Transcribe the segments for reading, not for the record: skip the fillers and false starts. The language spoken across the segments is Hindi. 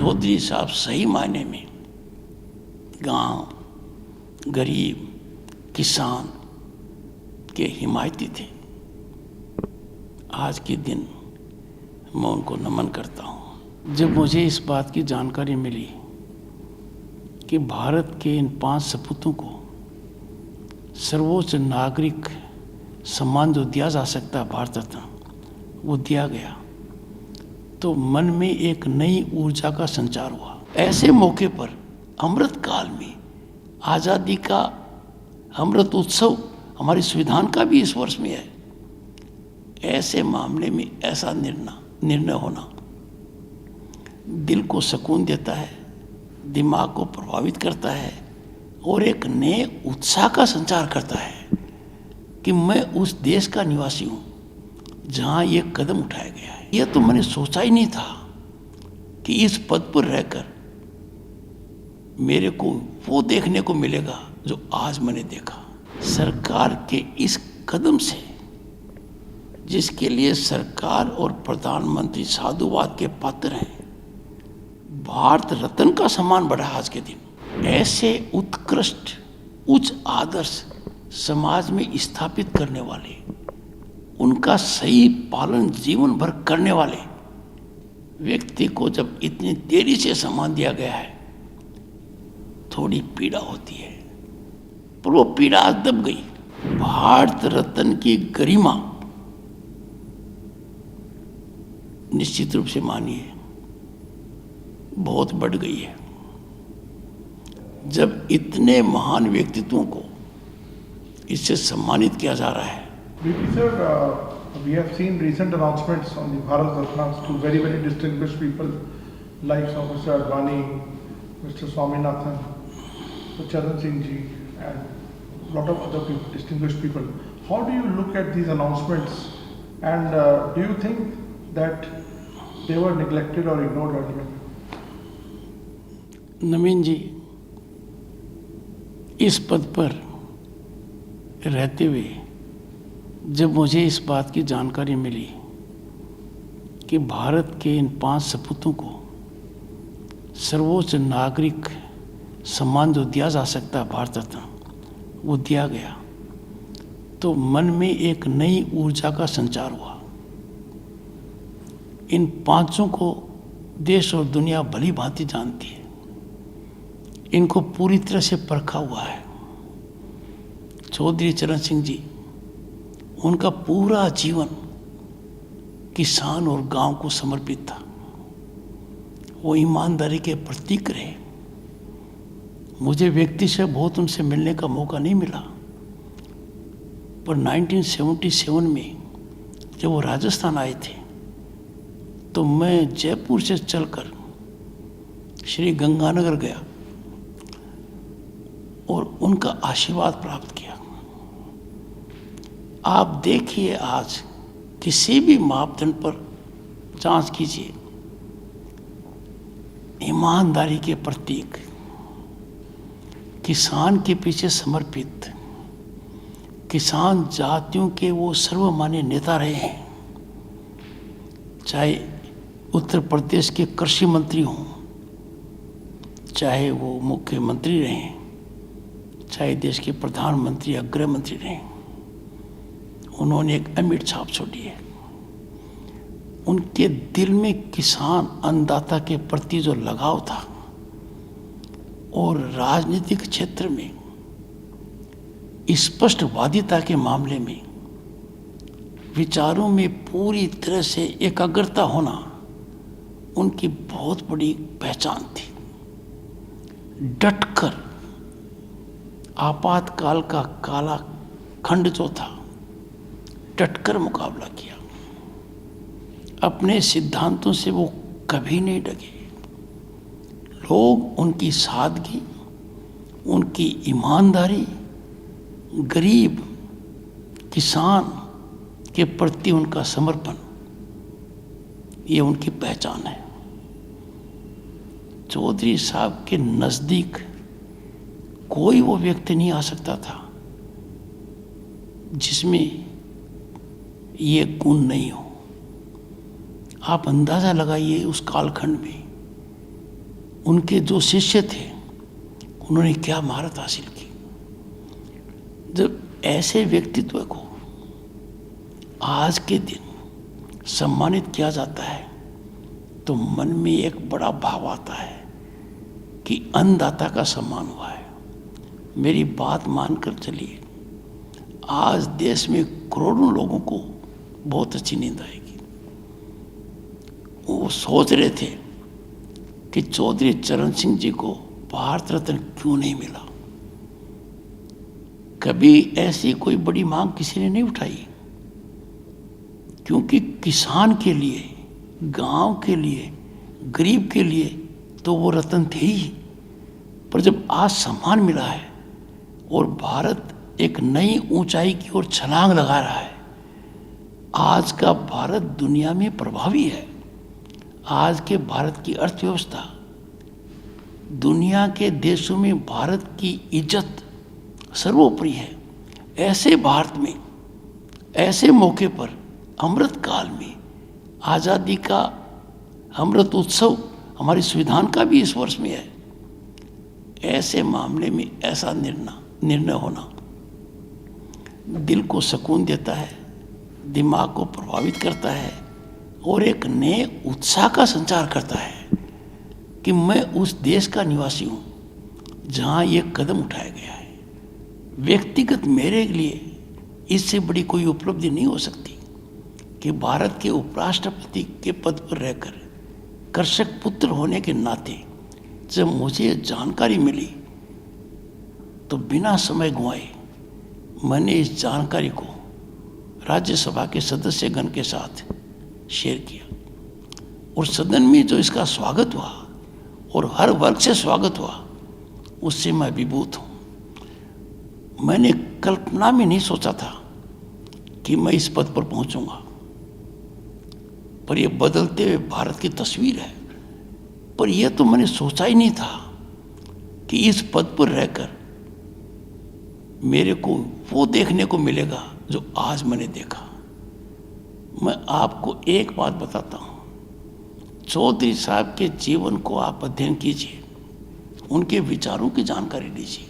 चौधरी साहब सही मायने में गांव, गरीब, किसान के हिमायती थे। आज के दिन मैं उनको नमन करता हूँ। जब मुझे इस बात की जानकारी मिली कि भारत के इन 5 सपूतों को सर्वोच्च नागरिक सम्मान जो दिया जा सकता है भारत रत्न, वो दिया गया, तो मन में एक नई ऊर्जा का संचार हुआ। ऐसे मौके पर अमृत काल में आज़ादी का अमृत उत्सव हमारे संविधान का भी इस वर्ष में है। ऐसे मामले में ऐसा निर्णय होना दिल को सुकून देता है, दिमाग को प्रभावित करता है और एक नए उत्साह का संचार करता है कि मैं उस देश का निवासी हूँ जहाँ ये कदम उठाया गया है। यह तो मैंने सोचा ही नहीं था कि इस पद पर रहकर मेरे को वो देखने को मिलेगा जो आज मैंने देखा। सरकार के इस कदम से, जिसके लिए सरकार और प्रधानमंत्री साधुवाद के पात्र हैं, भारत रत्न का सम्मान बढ़ा आज के दिन। ऐसे उत्कृष्ट उच्च आदर्श समाज में स्थापित करने वाले, उनका सही पालन जीवन भर करने वाले व्यक्ति को जब इतनी देरी से सम्मान दिया गया है, थोड़ी पीड़ा होती है, पर वो पीड़ा आज दब गई। भारत रत्न की गरिमा निश्चित रूप से मानिए बहुत बढ़ गई है जब इतने महान व्यक्तित्वों को इससे सम्मानित किया जा रहा है। Sir, we have seen recent announcements on the Bharat Ratnas to very, very distinguished people like Mr. Advani, Mr. Swaminathan, Mr. Charan Singh ji, and a lot of other people, distinguished people. How do you look at these announcements, and do you think that they were neglected or ignored earlier? नवीन जी, इस पद पर रहते हुए जब मुझे इस बात की जानकारी मिली कि भारत के इन 5 सपूतों को सर्वोच्च नागरिक सम्मान जो दिया जा सकता है भारत रत्न, वो दिया गया, तो मन में एक नई ऊर्जा का संचार हुआ। इन 5 को देश और दुनिया भली भांति जानती है, इनको पूरी तरह से परखा हुआ है। चौधरी चरण सिंह जी, उनका पूरा जीवन किसान और गांव को समर्पित था। वो ईमानदारी के प्रतीक रहे। मुझे व्यक्ति से बहुत उनसे मिलने का मौका नहीं मिला, पर 1977 में जब वो राजस्थान आए थे तो मैं जयपुर से चलकर श्री गंगानगर गया और उनका आशीर्वाद प्राप्त किया। आप देखिए, आज किसी भी मापदंड पर जांच कीजिए, ईमानदारी के प्रतीक, किसान के पीछे समर्पित, किसान जातियों के वो सर्वमान्य नेता रहे हैं। चाहे उत्तर प्रदेश के कृषि मंत्री हों, चाहे वो मुख्यमंत्री रहें, चाहे देश के प्रधानमंत्री या गृह मंत्री रहें, उन्होंने एक अमिट छाप छोड़ी है। उनके दिल में किसान अन्नदाता के प्रति जो लगाव था और राजनीतिक क्षेत्र में स्पष्टवादिता के मामले में विचारों में पूरी तरह से एकाग्रता होना उनकी बहुत बड़ी पहचान थी। डटकर आपातकाल का काला खंड जो था, डटकर मुकाबला किया। अपने सिद्धांतों से वो कभी नहीं डगे। लोग उनकी सादगी, उनकी ईमानदारी, गरीब किसान के प्रति उनका समर्पण, ये उनकी पहचान है। चौधरी साहब के नज़दीक कोई वो व्यक्ति नहीं आ सकता था जिसमें ये गुण नहीं हो। आप अंदाज़ा लगाइए उस कालखंड में उनके जो शिष्य थे उन्होंने क्या महारत हासिल की। जब ऐसे व्यक्तित्व को आज के दिन सम्मानित किया जाता है तो मन में एक बड़ा भाव आता है कि अन्नदाता का सम्मान हुआ है। मेरी बात मानकर चलिए, आज देश में करोड़ों लोगों को बहुत अच्छी नींद आएगी। वो सोच रहे थे कि चौधरी चरण सिंह जी को भारत रत्न क्यों नहीं मिला। कभी ऐसी कोई बड़ी मांग किसी ने नहीं उठाई, क्योंकि किसान के लिए, गांव के लिए, गरीब के लिए तो वो रत्न थे ही। पर जब आज सम्मान मिला है और भारत एक नई ऊंचाई की ओर छलांग लगा रहा है, आज का भारत दुनिया में प्रभावी है। आज के भारत की अर्थव्यवस्था दुनिया के देशों में भारत की इज्जत सर्वोपरि है। ऐसे भारत में, ऐसे मौके पर, अमृत काल में, आज़ादी का अमृत उत्सव हमारे संविधान का भी इस वर्ष में है, ऐसे मामले में ऐसा निर्णय होना दिल को सुकून देता है, दिमाग को प्रभावित करता है और एक नए उत्साह का संचार करता है कि मैं उस देश का निवासी हूँ जहाँ ये कदम उठाया गया है। व्यक्तिगत मेरे लिए इससे बड़ी कोई उपलब्धि नहीं हो सकती कि भारत के उपराष्ट्रपति के पद पर रहकर कृषक पुत्र होने के नाते जब मुझे जानकारी मिली तो बिना समय गंवाए मैंने इस जानकारी को राज्यसभा के सदस्यगण के साथ शेयर किया और सदन में जो इसका स्वागत हुआ और हर वर्ग से स्वागत हुआ, उससे मैं विभूत हूँ। मैंने कल्पना में नहीं सोचा था कि मैं इस पद पर पहुंचूंगा, पर यह बदलते हुए भारत की तस्वीर है। पर यह तो मैंने सोचा ही नहीं था कि इस पद पर रहकर मेरे को वो देखने को मिलेगा जो आज मैंने देखा। मैं आपको एक बात बताता हूँ, चौधरी साहब के जीवन को आप अध्ययन कीजिए, उनके विचारों की जानकारी लीजिए।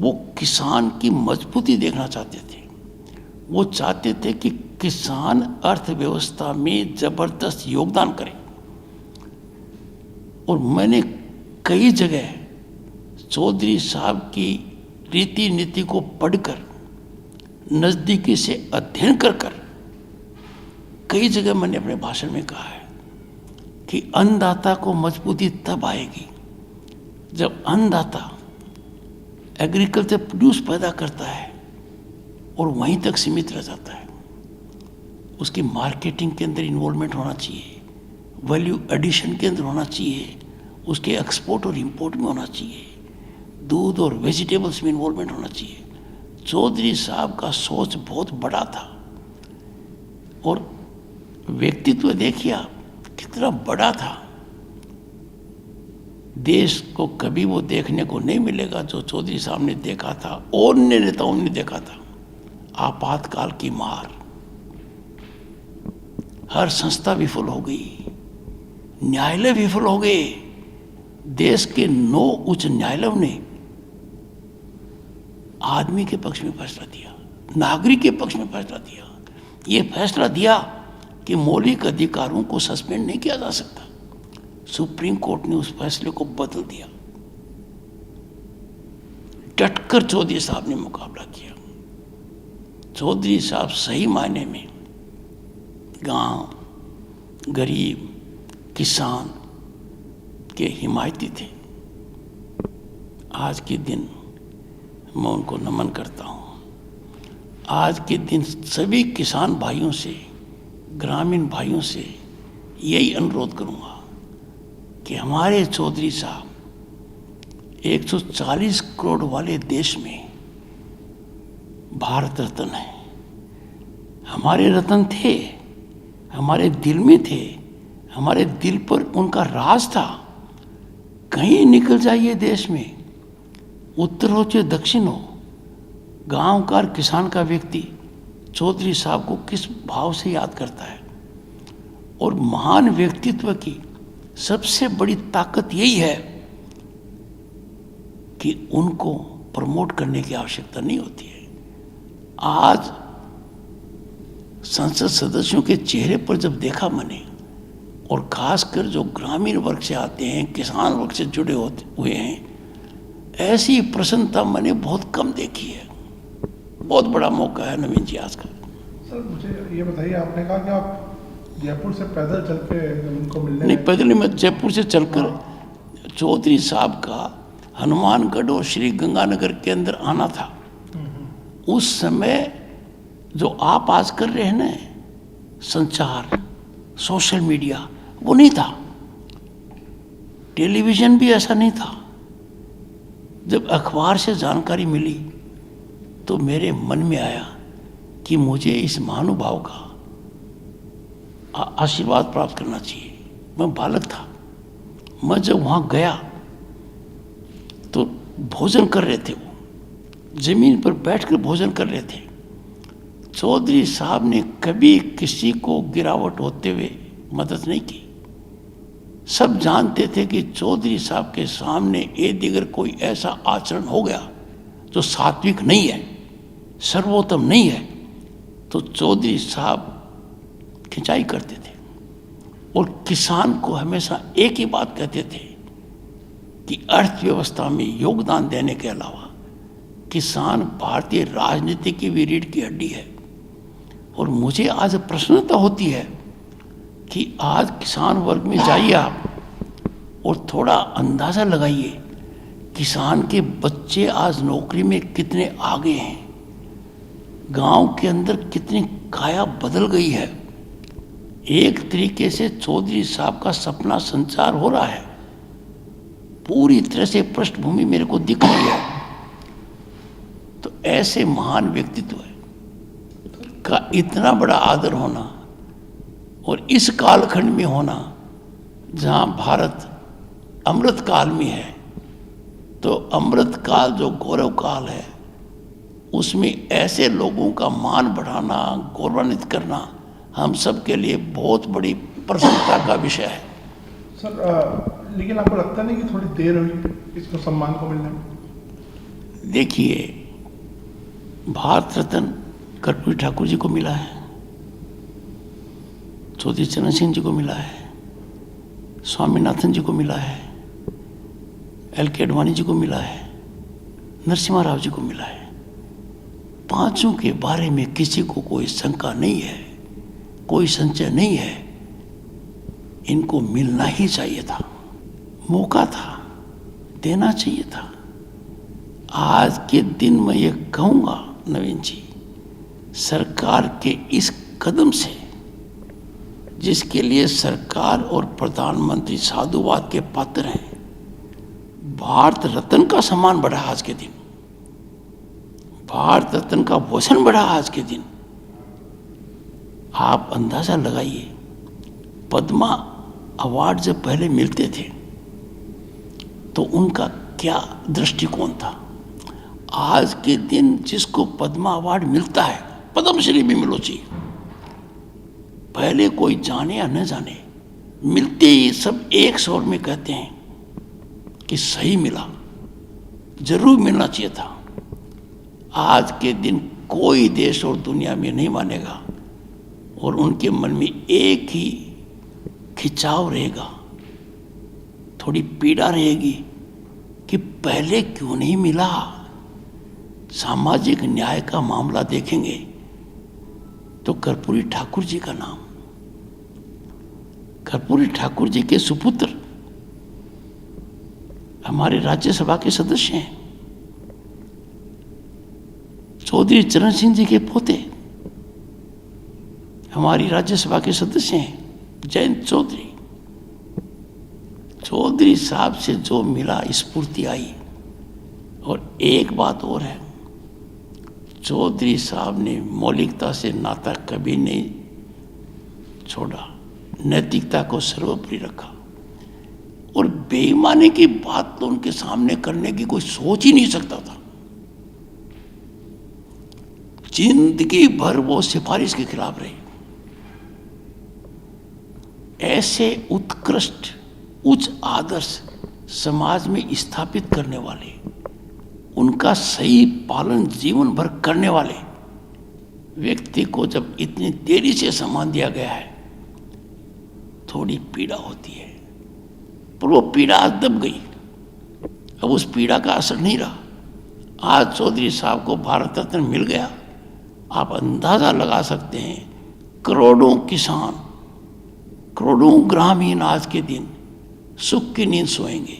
वो किसान की मजबूती देखना चाहते थे। वो चाहते थे कि किसान अर्थव्यवस्था में जबरदस्त योगदान करे। और मैंने कई जगह चौधरी साहब की रीति नीति को पढ़कर, नज़दीकी से अध्ययन कर कई जगह मैंने अपने भाषण में कहा है कि अन्नदाता को मजबूती तब आएगी जब अन्नदाता एग्रीकल्चर प्रोड्यूस पैदा करता है और वहीं तक सीमित रह जाता है। उसकी मार्केटिंग के अंदर इन्वॉल्वमेंट होना चाहिए, वैल्यू एडिशन के अंदर होना चाहिए, उसके एक्सपोर्ट और इंपोर्ट में होना चाहिए, दूध और वेजिटेबल्स में इन्वॉल्वमेंट होना चाहिए। चौधरी साहब का सोच बहुत बड़ा था और व्यक्तित्व देखिए आप कितना बड़ा था। देश को कभी वो देखने को नहीं मिलेगा जो चौधरी साहब ने देखा था और अन्य नेताओं ने देखा था। आपातकाल की मार, हर संस्था विफल हो गई, न्यायालय विफल हो गए। देश के 9 उच्च न्यायालयों ने आदमी के पक्ष में फैसला दिया, नागरिक के पक्ष में फैसला दिया। ये फैसला दिया कि मौलिक अधिकारों को सस्पेंड नहीं किया जा सकता। सुप्रीम कोर्ट ने उस फैसले को बदल दिया। डटकर चौधरी साहब ने मुकाबला किया। चौधरी साहब सही मायने में गांव, गरीब, किसान के हिमायती थे। आज के दिन मैं उनको नमन करता हूँ। आज के दिन सभी किसान भाइयों से, ग्रामीण भाइयों से यही अनुरोध करूँगा कि हमारे चौधरी साहब 140 करोड़ वाले देश में भारत रत्न है। हमारे रत्न थे, हमारे दिल में थे, हमारे दिल पर उनका राज था। कहीं निकल जाइए देश में, उत्तर हो चाहे दक्षिण हो, गांव का किसान का व्यक्ति चौधरी साहब को किस भाव से याद करता है। और महान व्यक्तित्व की सबसे बड़ी ताकत यही है कि उनको प्रमोट करने की आवश्यकता नहीं होती है। आज संसद सदस्यों के चेहरे पर जब देखा मैंने, और खासकर जो ग्रामीण वर्ग से आते हैं, किसान वर्ग से जुड़े हुए हैं, ऐसी प्रसन्नता मैंने बहुत कम देखी है। बहुत बड़ा मौका है नवीन जी आज का। सर मुझे ये बताइए, आपने कहा कि आप जयपुर से पैदल चल के उनको मिलने नहीं, गए। पैदल नहीं, मैं जयपुर से चलकर चौधरी साहब का हनुमानगढ़ और श्री गंगानगर के अंदर आना था। उस समय जो आप आज कर रहे हैं ना संचार, सोशल मीडिया, वो नहीं था। टेलीविजन भी ऐसा नहीं था। जब अखबार से जानकारी मिली तो मेरे मन में आया कि मुझे इस महानुभाव का आशीर्वाद प्राप्त करना चाहिए। मैं बालक था। मैं जब वहाँ गया तो भोजन कर रहे थे, वो जमीन पर बैठकर भोजन कर रहे थे। चौधरी साहब ने कभी किसी को गिरावट होते हुए मदद नहीं की। सब जानते थे कि चौधरी साहब के सामने यदि अगर कोई ऐसा आचरण हो गया जो सात्विक नहीं है, सर्वोत्तम नहीं है, तो चौधरी साहब खिंचाई करते थे और किसान को हमेशा एक ही बात कहते थे कि अर्थव्यवस्था में योगदान देने के अलावा किसान भारतीय राजनीति की भी रीढ़ की हड्डी है। और मुझे आज प्रसन्नता होती है कि आज किसान वर्ग में जाइए आप और थोड़ा अंदाज़ा लगाइए, किसान के बच्चे आज नौकरी में कितने आगे हैं, गांव के अंदर कितनी काया बदल गई है। एक तरीके से चौधरी साहब का सपना संचार हो रहा है। पूरी तरह से पृष्ठभूमि मेरे को दिख रही है। तो ऐसे महान व्यक्तित्व का इतना बड़ा आदर होना और इस कालखंड में होना जहाँ भारत अमृत काल में है, तो अमृत काल जो गौरव काल है उसमें ऐसे लोगों का मान बढ़ाना, गौरवान्वित करना हम सब के लिए बहुत बड़ी प्रसन्नता का विषय है। सर लेकिन आपको लगता नहीं कि थोड़ी देर हुई इसको सम्मान को मिलने में? देखिए, भारत रत्न कर्पूरी ठाकुर जी को मिला है, चौधरी चरण सिंह जी को मिला है, स्वामीनाथन जी को मिला है, LK आडवाणी जी को मिला है, नरसिम्हा राव जी को मिला है। पांचों के बारे में किसी को कोई शंका नहीं है, कोई संशय नहीं है। इनको मिलना ही चाहिए था, मौका था, देना चाहिए था। आज के दिन मैं ये कहूँगा नवीन जी, सरकार के इस कदम से, जिसके लिए सरकार और प्रधानमंत्री साधुवाद के पात्र हैं, भारत रत्न का सम्मान बढ़ा आज के दिन, भारत रत्न का वचन बढ़ा आज के दिन। आप अंदाजा लगाइए, पद्मा अवार्ड जब पहले मिलते थे तो उनका क्या दृष्टिकोण था। आज के दिन जिसको पद्मा अवार्ड मिलता है, पद्मश्री भी मिलो चाहिए, पहले कोई जाने या न जाने, मिलते ही सब एक स्वर में कहते हैं कि सही मिला, जरूर मिलना चाहिए था। आज के दिन कोई देश और दुनिया में नहीं मानेगा और उनके मन में एक ही खिंचाव रहेगा, थोड़ी पीड़ा रहेगी कि पहले क्यों नहीं मिला। सामाजिक न्याय का मामला देखेंगे तो कर्पूरी ठाकुर जी का नाम, कर्पूरी ठाकुर जी के सुपुत्र हमारे राज्यसभा के सदस्य हैं, चौधरी चरण सिंह जी के पोते हमारी राज्यसभा के सदस्य हैं, जयंत चौधरी। चौधरी साहब से जो मिला, स्फूर्ति आई। और एक बात और है, चौधरी साहब ने मौलिकता से नाता कभी नहीं छोड़ा, नैतिकता को सर्वोपरि रखा और बेईमानी की बात तो उनके सामने करने की कोई सोच ही नहीं सकता था। जिंदगी भर वो सिफारिश के खिलाफ रहे। ऐसे उत्कृष्ट उच्च आदर्श समाज में स्थापित करने वाले, उनका सही पालन जीवन भर करने वाले व्यक्ति को जब इतनी देरी से सम्मान दिया गया है, थोड़ी पीड़ा होती है। पर वो पीड़ा आज दब गई, अब उस पीड़ा का असर नहीं रहा। आज चौधरी साहब को भारत रत्न मिल गया। आप अंदाजा लगा सकते हैं, करोड़ों किसान, करोड़ों ग्रामीण आज के दिन सुख की नींद सोएंगे।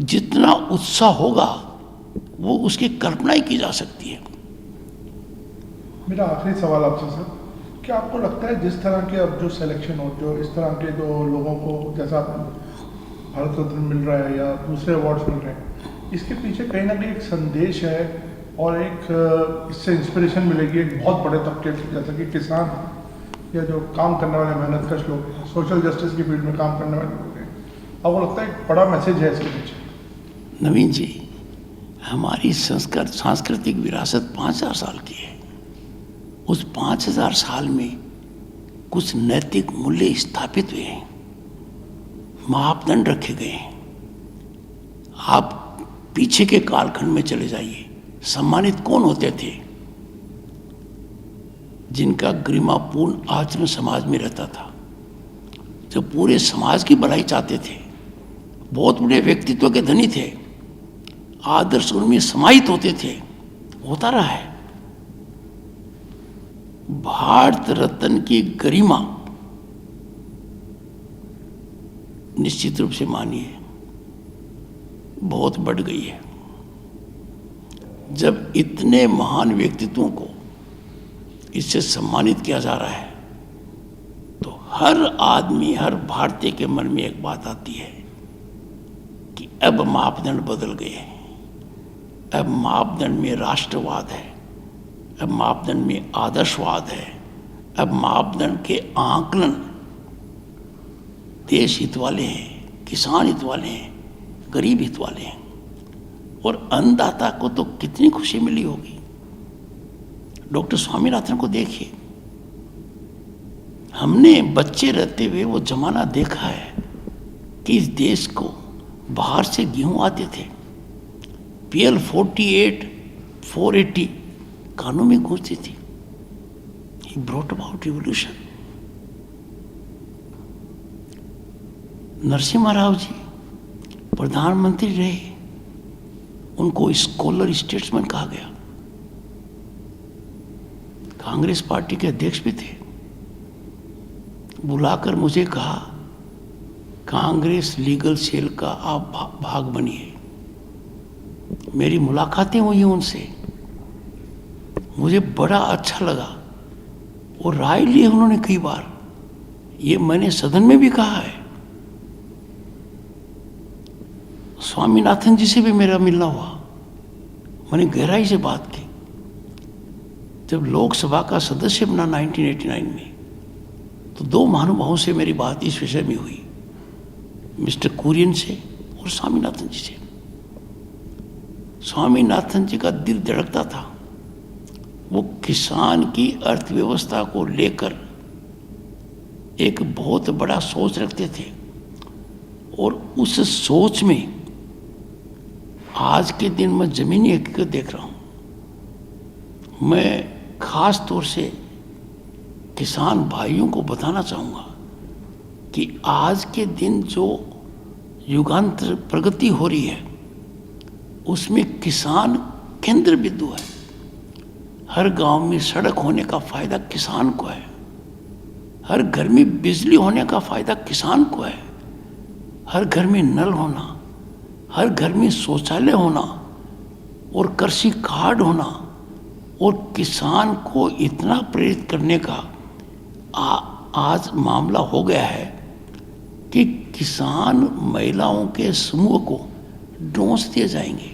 जितना उत्साह होगा वो उसकी कल्पना ही की जा सकती है। मेरा आखिरी सवाल आपसे सर, क्या आपको लगता है जिस तरह के अब जो सिलेक्शन हो, जो इस तरह के जो लोगों को जैसा भारत रत्न मिल रहा है या दूसरे अवार्ड्स मिल रहे हैं, इसके पीछे कहीं ना कहीं एक संदेश है और एक इससे इंस्पिरेशन मिलेगी एक बहुत बड़े तबके से, जैसे कि किसान या जो काम करने वाले मेहनतकश लोग हैं, सोशल जस्टिस की फील्ड में काम करने वाले लोग हैं। आपको लगता है एक बड़ा मैसेज है इसके पीछे? नवीन जी, हमारी सांस्कृतिक विरासत 5000 साल की है। उस 5000 साल में कुछ नैतिक मूल्य स्थापित हुए हैं, मापदंड रखे गए हैं। आप पीछे के कालखंड में चले जाइए, सम्मानित कौन होते थे? जिनका गरिमापूर्ण आचरण समाज में रहता था, जो पूरे समाज की भलाई चाहते थे, बहुत बड़े व्यक्तित्व के धनी थे, आदर्श उनमें समाहित होते थे, होता रहा है। भारत रत्न की गरिमा निश्चित रूप से मानिए बहुत बढ़ गई है। जब इतने महान व्यक्तित्वों को इससे सम्मानित किया जा रहा है, तो हर आदमी, हर भारतीय के मन में एक बात आती है कि अब मापदंड बदल गए हैं। अब मापदंड में राष्ट्रवाद है, अब मापदंड में आदर्शवाद है, अब मापदंड के आंकलन देश हित वाले हैं, किसान हित वाले हैं, गरीब हित वाले हैं। और अन्नदाता को तो कितनी खुशी मिली होगी। डॉक्टर स्वामीनाथन को देखिए, हमने बच्चे रहते हुए वो जमाना देखा है कि इस देश को बाहर से गेहूं आते थे। PL 48, 480 कानों में घुसती थी। He brought about revolution। Narasimha Rao ji प्रधानमंत्री रहे, उनको स्कॉलर स्टेट्समैन कहा गया। कांग्रेस पार्टी के अध्यक्ष भी थे। बुलाकर मुझे कहा, कांग्रेस लीगल सेल का आप भाग बनिए। मेरी मुलाकातें हुई उनसे, मुझे बड़ा अच्छा लगा और राय ली उन्होंने कई बार। ये मैंने सदन में भी कहा है। स्वामीनाथन जी से भी मेरा मिलना हुआ, मैंने गहराई से बात की। जब लोकसभा का सदस्य बना 1989 में, तो दो महानुभावों से मेरी बात इस विषय में हुई, मिस्टर कुरियन से और स्वामीनाथन जी से। स्वामीनाथन जी का दिल धड़कता था। वो किसान की अर्थव्यवस्था को लेकर एक बहुत बड़ा सोच रखते थे और उस सोच में आज के दिन मैं जमीनी हकीकत देख रहा हूं। मैं खास तौर से किसान भाइयों को बताना चाहूँगा कि आज के दिन जो युगांतर प्रगति हो रही है, उसमें किसान केंद्र बिंदु है। हर गांव में सड़क होने का फायदा किसान को है, हर घर में बिजली होने का फायदा किसान को है, हर घर में नल होना, हर घर में शौचालय होना और कृषि कार्ड होना, और किसान को इतना प्रेरित करने का आज मामला हो गया है कि किसान महिलाओं के समूह को डोंस दिए जाएंगे।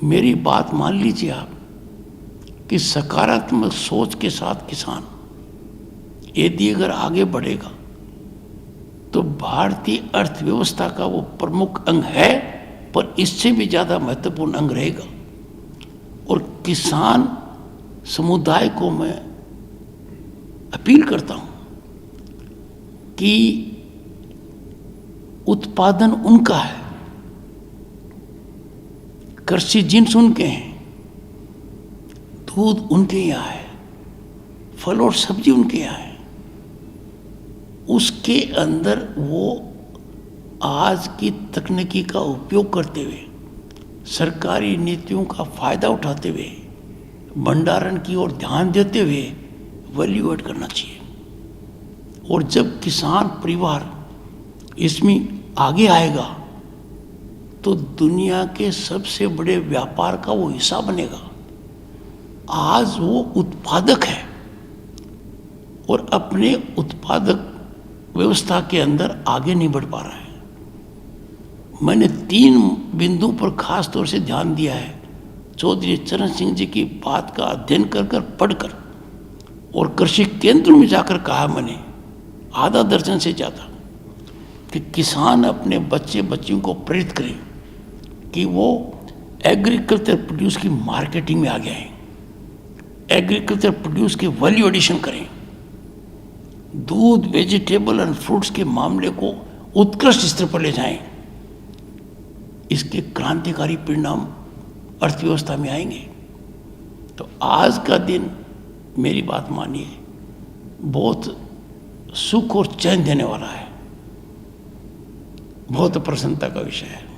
मेरी बात मान लीजिए आप कि सकारात्मक सोच के साथ किसान यदि अगर आगे बढ़ेगा तो भारतीय अर्थव्यवस्था का वो प्रमुख अंग है, पर इससे भी ज़्यादा महत्वपूर्ण अंग रहेगा। और किसान समुदाय को मैं अपील करता हूं कि उत्पादन उनका है, कृषि जिन्स उनके हैं, दूध उनके यहाँ है, फल और सब्जी उनके यहाँ है। उसके अंदर वो आज की तकनीकी का उपयोग करते हुए, सरकारी नीतियों का फायदा उठाते हुए, भंडारण की ओर ध्यान देते हुए वैल्यू ऐड करना चाहिए। और जब किसान परिवार इसमें आगे आएगा तो दुनिया के सबसे बड़े व्यापार का वो हिस्सा बनेगा। आज वो उत्पादक है और अपने उत्पादक व्यवस्था के अंदर आगे नहीं बढ़ पा रहा है। मैंने 3 बिंदुओं पर खास तौर से ध्यान दिया है। चौधरी चरण सिंह जी की बात का अध्ययन कर पढ़कर और कृषि केंद्र में जाकर कहा मैंने आधा दर्जन से ज़्यादा कि किसान अपने बच्चे बच्चियों को प्रेरित करें कि वो एग्रीकल्चर प्रोड्यूस की मार्केटिंग में आ गए हैं, एग्रीकल्चर प्रोड्यूस के वैल्यू एडिशन करें, दूध, वेजिटेबल एंड फ्रूट्स के मामले को उत्कृष्ट स्तर पर ले जाएं। इसके क्रांतिकारी परिणाम अर्थव्यवस्था में आएंगे। तो आज का दिन मेरी बात मानिए बहुत सुख और चैन देने वाला है, बहुत प्रसन्नता का विषय है।